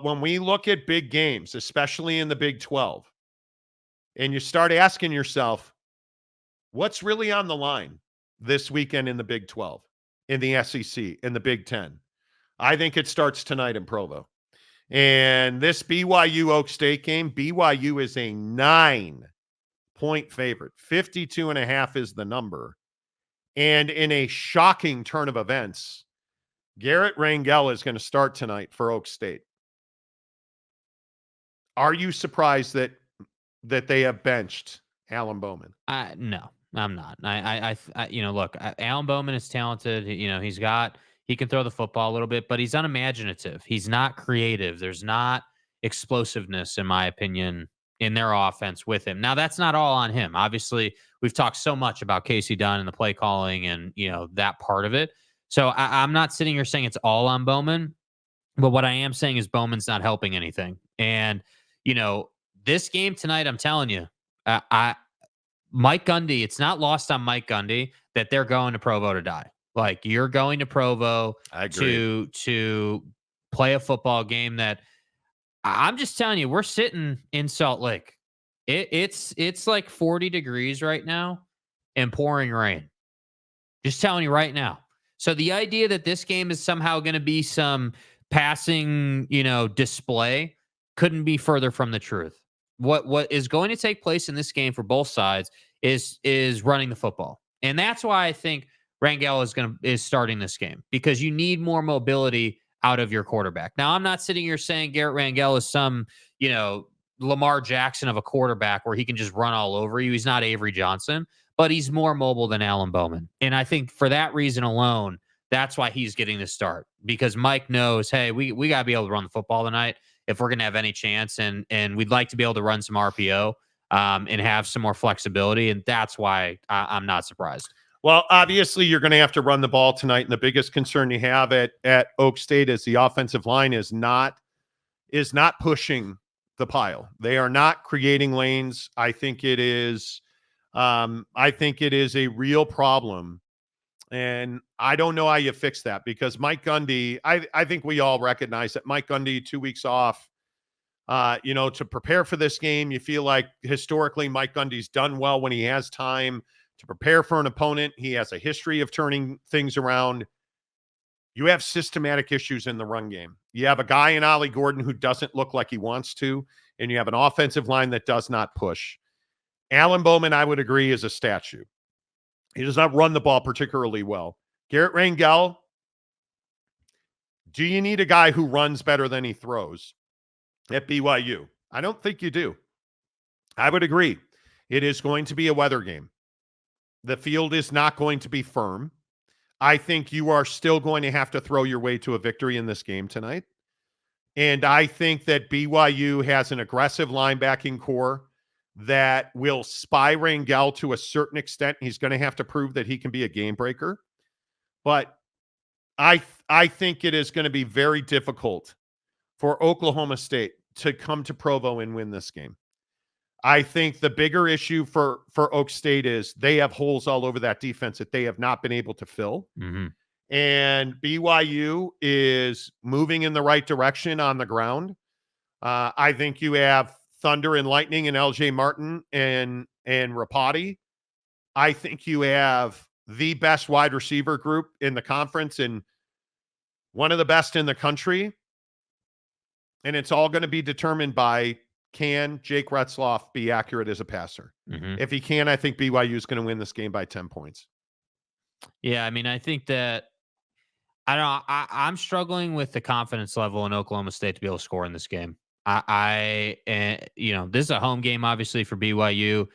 When we look at big games, especially in the Big-12, and you start asking yourself, what's really on the line this weekend in the Big-12, in the SEC, in the Big-10? I think it starts tonight in Provo. And this BYU Oak State game, BYU is a 9-point favorite. 52.5 is the number. And in a shocking turn of events, Garrett Rangel is going to start tonight for Oak State. Are you surprised that they have benched Alan Bowman? No, I'm not. Look, Alan Bowman is talented. He can throw the football a little bit, but he's unimaginative. He's not creative. There's not explosiveness, in my opinion, in their offense with him. Now, that's not all on him. Obviously, we've talked so much about Casey Dunn and the play calling and, that part of it. So I'm not sitting here saying it's all on Bowman, but what I am saying is Bowman's not helping anything. And, this game tonight, I'm telling you, Mike Gundy, it's not lost on Mike Gundy that they're going to Provo to die. Like, you're going to Provo to play a football game that I'm just telling you, we're sitting in Salt Lake. It's like 40 degrees right now and pouring rain. Just telling you right now. So the idea that this game is somehow going to be some passing, display couldn't be further from the truth. What is going to take place in this game for both sides is running the football. And that's why I think Rangel is starting this game, because you need more mobility out of your quarterback. Now, I'm not sitting here saying Garrett Rangel is some, Lamar Jackson of a quarterback where he can just run all over you. He's not Avery Johnson, but he's more mobile than Alan Bowman. And I think for that reason alone, that's why he's getting the start, because Mike knows, hey, we got to be able to run the football tonight if we're going to have any chance. And we'd like to be able to run some RPO and have some more flexibility. And that's why I'm not surprised. Well, obviously, you're going to have to run the ball tonight. And the biggest concern you have at Oak State is the offensive line is not pushing the pile. They are not creating lanes. I think it is a real problem. And I don't know how you fix that, because Mike Gundy, I think we all recognize that Mike Gundy, 2 weeks off, to prepare for this game. You feel like historically Mike Gundy's done well when he has time to prepare for an opponent. He has a history of turning things around. You have systematic issues in the run game. You have a guy in Ollie Gordon who doesn't look like he wants to, and you have an offensive line that does not push. Alan Bowman, I would agree, is a statue. He does not run the ball particularly well. Garrett Rangel, do you need a guy who runs better than he throws at BYU? I don't think you do. I would agree. It is going to be a weather game. The field is not going to be firm. I think you are still going to have to throw your way to a victory in this game tonight. And I think that BYU has an aggressive linebacking core that will spy Rangel to a certain extent. He's going to have to prove that he can be a game breaker. But I think it is going to be very difficult for Oklahoma State to come to Provo and win this game. I think the bigger issue for Oak State is they have holes all over that defense that they have not been able to fill. Mm-hmm. And BYU is moving in the right direction on the ground. I think you have Thunder and Lightning and LJ Martin and Rapati. I think you have the best wide receiver group in the conference and one of the best in the country. And it's all going to be determined by, can Jake Retzlaff be accurate as a passer? Mm-hmm. If he can, I think BYU is going to win this game by 10 points. Yeah, I mean, I think that I don't know. I'm struggling with the confidence level in Oklahoma State to be able to score in this game. This is a home game, obviously, for BYU,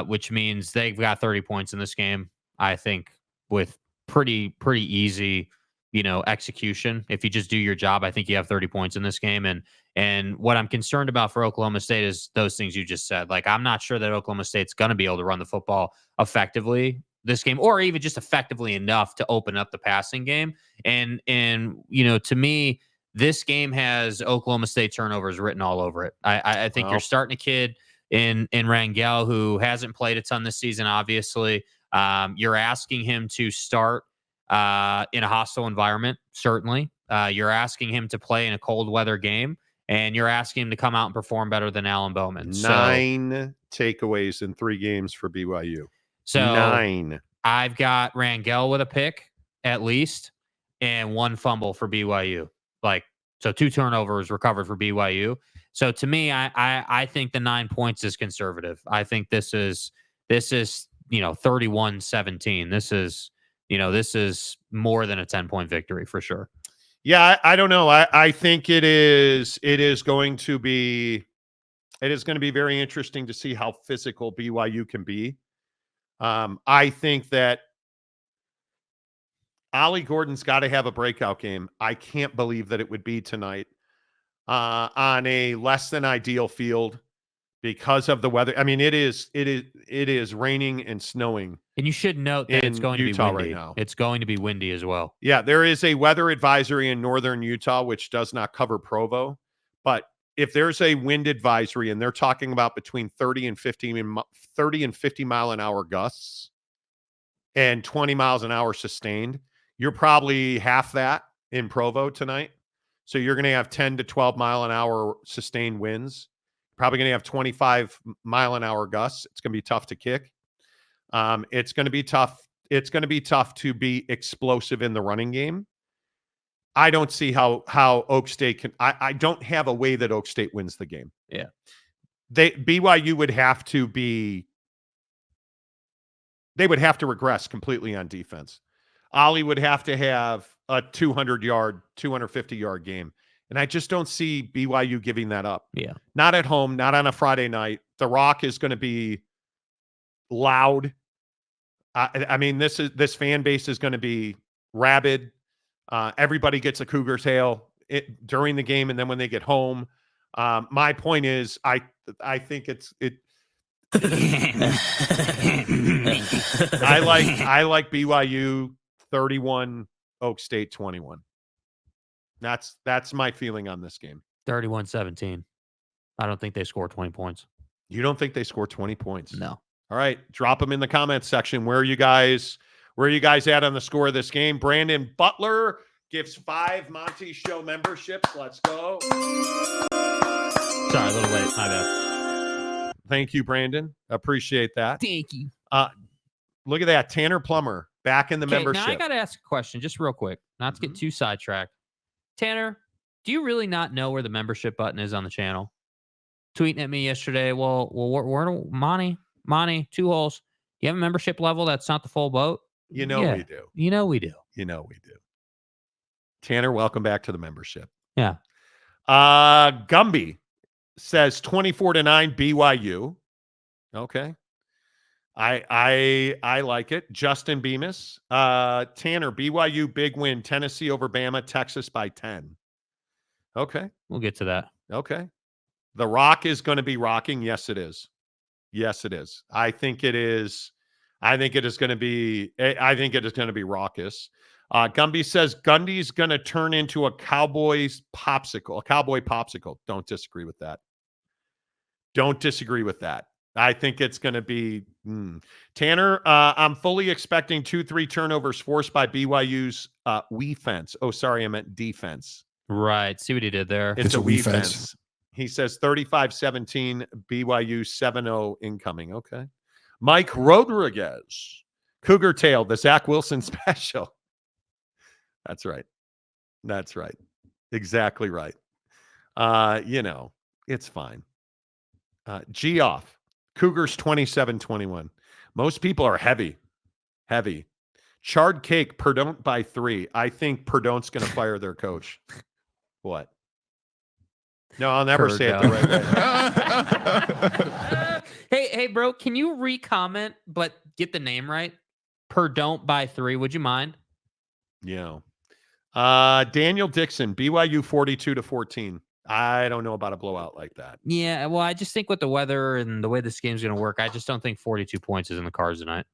which means they've got 30 points in this game, I think, with pretty easy, execution. If you just do your job, I think you have 30 points in this game. And what I'm concerned about for Oklahoma State is those things you just said. Like, I'm not sure that Oklahoma State's going to be able to run the football effectively this game, or even just effectively enough to open up the passing game. And to me, this game has Oklahoma State turnovers written all over it. I think you're starting a kid in Rangel who hasn't played a ton this season, obviously. You're asking him to start in a hostile environment, certainly. You're asking him to play in a cold weather game. and you're asking him to come out and perform better than Alan Bowman. 9 takeaways in 3 games for BYU. So 9. I've got Rangel with a pick at least, and 1 fumble for BYU. So 2 turnovers recovered for BYU. So to me, I think the 9 points is conservative. I think this is 31-17. This is more than a 10-point victory for sure. Yeah, I don't know. I think it is going to be very interesting to see how physical BYU can be. I think that Ollie Gordon's got to have a breakout game. I can't believe that it would be tonight on a less than ideal field because of the weather. I mean, it is raining and snowing. And you should note that it's going Utah to be windy. right now. It's going to be windy as well. Yeah, there is a weather advisory in northern Utah, which does not cover Provo. But if there's a wind advisory and they're talking about between 30 and 50 mile an hour gusts and 20 miles an hour sustained, you're probably half that in Provo tonight. So you're going to have 10 to 12 mile an hour sustained winds. Probably going to have 25 mile an hour gusts. It's going to be tough to kick. It's going to be tough. It's going to be tough to be explosive in the running game. I don't see how Oak State can. I don't have a way that Oak State wins the game. Yeah, BYU would have to be. They would have to regress completely on defense. Ollie would have to have a 200-yard, 250-yard game. And I just don't see BYU giving that up. Yeah. Not at home, not on a Friday night. The Rock is going to be loud. I mean, this fan base is going to be rabid. Everybody gets a Cougar's hail during the game and then when they get home. My point is, I think it. I like BYU 31, Oak State 21. That's my feeling on this game. 31-17. I don't think they score 20 points. You don't think they score 20 points? No. All right, drop them in the comments section. Where are you guys at on the score of this game? Brandon Butler gives 5 Monty Show memberships. Let's go. Sorry, a little late. My bad. Thank you, Brandon. Appreciate that. Thank you. Look at that. Tanner Plummer back in the membership. Now I got to ask a question just real quick, not to get too sidetracked. Tanner, do you really not know where the membership button is on the channel? Tweeting at me yesterday. Well, where Monty, 2 holes. You have a membership level that's not the full boat? We do. You know we do. Tanner, welcome back to the membership. Yeah. Gumby says 24-9 BYU. Okay. I like it. Justin Bemis. Tanner, BYU big win. Tennessee over Bama, Texas by 10. Okay. We'll get to that. Okay. The Rock is going to be rocking. Yes, it is. Yes, it is. I think it is going to be raucous. Gumby says Gundy's going to turn into a cowboy popsicle. Don't disagree with that. I think it's going to be Tanner. I'm fully expecting 2-3 turnovers forced by BYU's defense. Oh, sorry, I meant defense. Right. See what he did there. It's a defense. He says 35-17 BYU 7-0 incoming. Okay. Mike Rodriguez, Cougar Tail, the Zach Wilson special. That's right. Exactly right. It's fine. G off. Cougars 27-21. Most people are heavy. Charred cake, Perdon't by 3. I think Perdon't's going to fire their coach. What? No, I'll never say it the right way. Hey, bro, can you re-comment but get the name right? Perdon't by 3. Would you mind? Yeah. Daniel Dixon, BYU 42-14. I don't know about a blowout like that. Yeah, well, I just think with the weather and the way this game's going to work, I just don't think 42 points is in the cards tonight.